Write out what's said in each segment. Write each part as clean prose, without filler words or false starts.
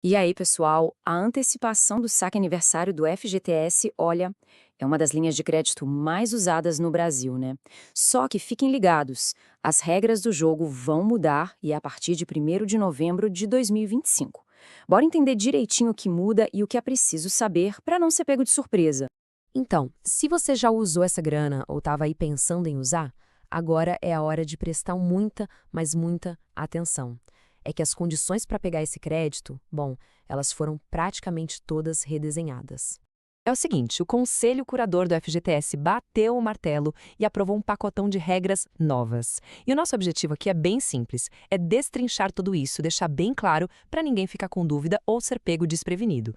E aí, pessoal, a antecipação do saque aniversário do FGTS, olha, é uma das linhas de crédito mais usadas no Brasil, né? Só que fiquem ligados, as regras do jogo vão mudar e é a partir de 1º de novembro de 2025. Bora entender direitinho o que muda e o que é preciso saber para não ser pego de surpresa. Então, se você já usou essa grana ou estava aí pensando em usar, agora é a hora de prestar muita, mas muita atenção. É que as condições para pegar esse crédito, bom, elas foram praticamente todas redesenhadas. É o seguinte, o Conselho Curador do FGTS bateu o martelo e aprovou um pacotão de regras novas. E o nosso objetivo aqui é bem simples, é destrinchar tudo isso, deixar bem claro para ninguém ficar com dúvida ou ser pego desprevenido.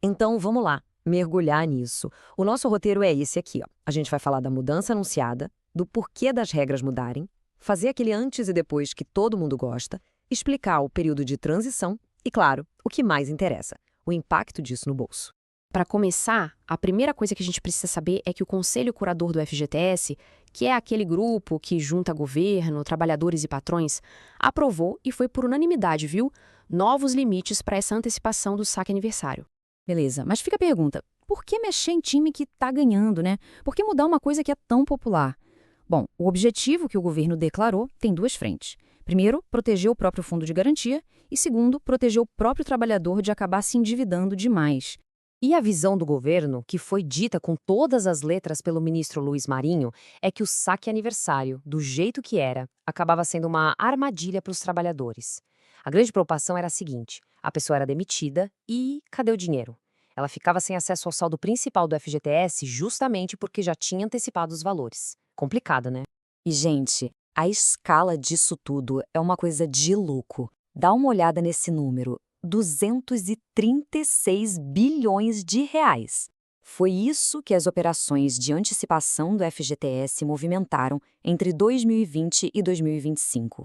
Então, vamos lá, mergulhar nisso. O nosso roteiro é esse aqui, ó. A gente vai falar da mudança anunciada, do porquê das regras mudarem, fazer aquele antes e depois que todo mundo gosta, explicar o período de transição e, claro, o que mais interessa, o impacto disso no bolso. Para começar, a primeira coisa que a gente precisa saber é que o Conselho Curador do FGTS, que é aquele grupo que junta governo, trabalhadores e patrões, aprovou e foi por unanimidade, viu? Novos limites para essa antecipação do saque aniversário. Beleza, mas fica a pergunta, por que mexer em time que tá ganhando, né? Por que mudar uma coisa que é tão popular? Bom, o objetivo que o governo declarou tem duas frentes. Primeiro, proteger o próprio fundo de garantia e, segundo, proteger o próprio trabalhador de acabar se endividando demais. E a visão do governo, que foi dita com todas as letras pelo ministro Luiz Marinho, é que o saque aniversário, do jeito que era, acabava sendo uma armadilha para os trabalhadores. A grande preocupação era a seguinte: a pessoa era demitida e cadê o dinheiro? Ela ficava sem acesso ao saldo principal do FGTS justamente porque já tinha antecipado os valores. Complicado, né? E, gente, a escala disso tudo é uma coisa de louco. Dá uma olhada nesse número: 236 bilhões de reais. Foi isso que as operações de antecipação do FGTS movimentaram entre 2020 e 2025.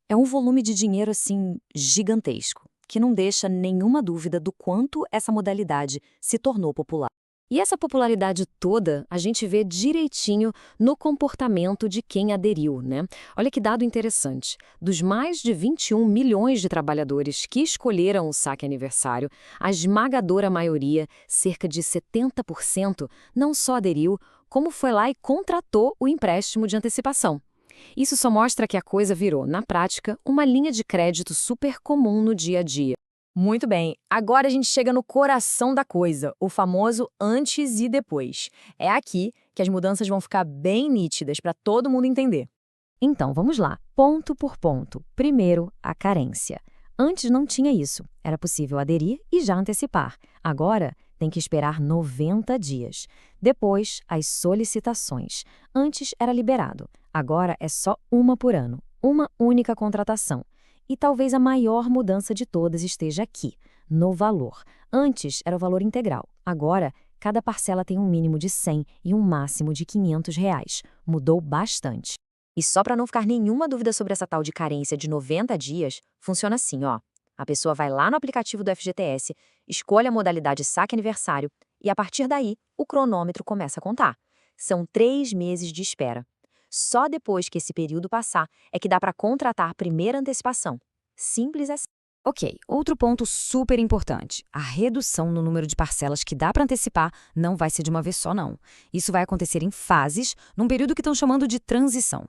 É um volume de dinheiro, assim, gigantesco, que não deixa nenhuma dúvida do quanto essa modalidade se tornou popular. E essa popularidade toda a gente vê direitinho no comportamento de quem aderiu, né? Olha que dado interessante. Dos mais de 21 milhões de trabalhadores que escolheram o saque aniversário, a esmagadora maioria, cerca de 70%, não só aderiu, como foi lá e contratou o empréstimo de antecipação. Isso só mostra que a coisa virou, na prática, uma linha de crédito super comum no dia a dia. Muito bem, agora a gente chega no coração da coisa, o famoso antes e depois. É aqui que as mudanças vão ficar bem nítidas para todo mundo entender. Então, vamos lá, ponto por ponto. Primeiro, a carência. Antes não tinha isso. Era possível aderir e já antecipar. Agora, tem que esperar 90 dias. Depois, as solicitações. Antes era liberado. Agora é só uma por ano. Uma única contratação. E talvez a maior mudança de todas esteja aqui, no valor. Antes era o valor integral. Agora, cada parcela tem um mínimo de 100 e um máximo de R$ 500. Mudou bastante. E só para não ficar nenhuma dúvida sobre essa tal de carência de 90 dias, funciona assim, ó. A pessoa vai lá no aplicativo do FGTS, escolhe a modalidade saque aniversário e, a partir daí, o cronômetro começa a contar. São 3 meses de espera. Só depois que esse período passar é que dá para contratar a primeira antecipação. Simples assim. Ok, outro ponto super importante. A redução no número de parcelas que dá para antecipar não vai ser de uma vez só, não. Isso vai acontecer em fases, num período que estão chamando de transição.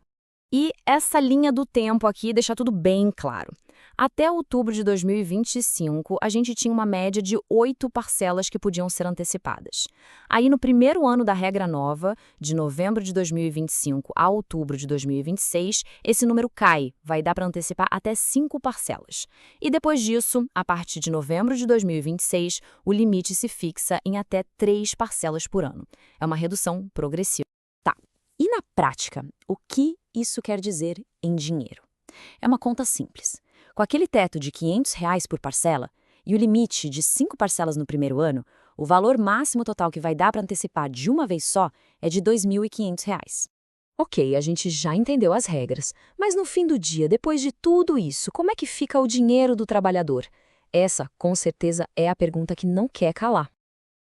E essa linha do tempo aqui deixa tudo bem claro. Até outubro de 2025, a gente tinha uma média de 8 parcelas que podiam ser antecipadas. Aí, no primeiro ano da regra nova, de novembro de 2025 a outubro de 2026, esse número cai, vai dar para antecipar até 5 parcelas. E depois disso, a partir de novembro de 2026, o limite se fixa em até 3 parcelas por ano. É uma redução progressiva. Tá. E na prática, o que isso quer dizer em dinheiro? É uma conta simples. Com aquele teto de R$ 500 por parcela e o limite de 5 parcelas no primeiro ano, o valor máximo total que vai dar para antecipar de uma vez só é de R$ 2.500. Ok, a gente já entendeu as regras, mas no fim do dia, depois de tudo isso, como é que fica o dinheiro do trabalhador? Essa, com certeza, é a pergunta que não quer calar.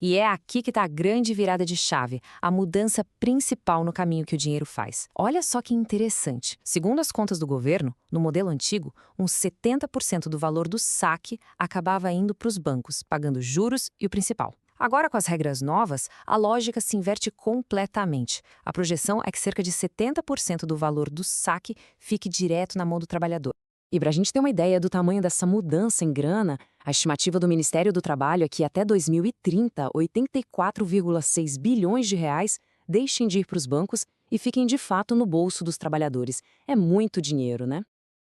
E é aqui que está a grande virada de chave, a mudança principal no caminho que o dinheiro faz. Olha só que interessante. Segundo as contas do governo, no modelo antigo, uns 70% do valor do saque acabava indo para os bancos, pagando juros e o principal. Agora, com as regras novas, a lógica se inverte completamente. A projeção é que cerca de 70% do valor do saque fique direto na mão do trabalhador. E para a gente ter uma ideia do tamanho dessa mudança em grana, a estimativa do Ministério do Trabalho é que até 2030, 84,6 bilhões de reais deixem de ir para os bancos e fiquem de fato no bolso dos trabalhadores. É muito dinheiro, né?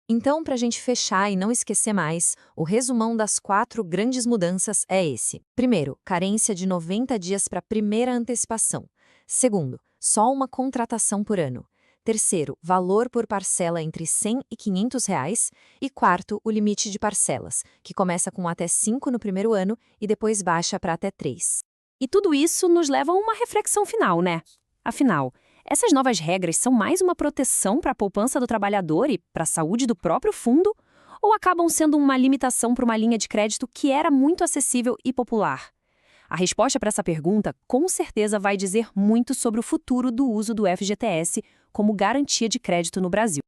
Então, para a gente fechar e não esquecer mais, o resumão das 4 grandes mudanças é esse. Primeiro, carência de 90 dias para a primeira antecipação. Segundo, só uma contratação por ano. Terceiro, valor por parcela entre R$ 100 e R$ 500 reais. E quarto, o limite de parcelas, que começa com até 5 no primeiro ano e depois baixa para até 3. E tudo isso nos leva a uma reflexão final, né? Afinal, essas novas regras são mais uma proteção para a poupança do trabalhador e para a saúde do próprio fundo? Ou acabam sendo uma limitação para uma linha de crédito que era muito acessível e popular? A resposta para essa pergunta, com certeza, vai dizer muito sobre o futuro do uso do FGTS como garantia de crédito no Brasil.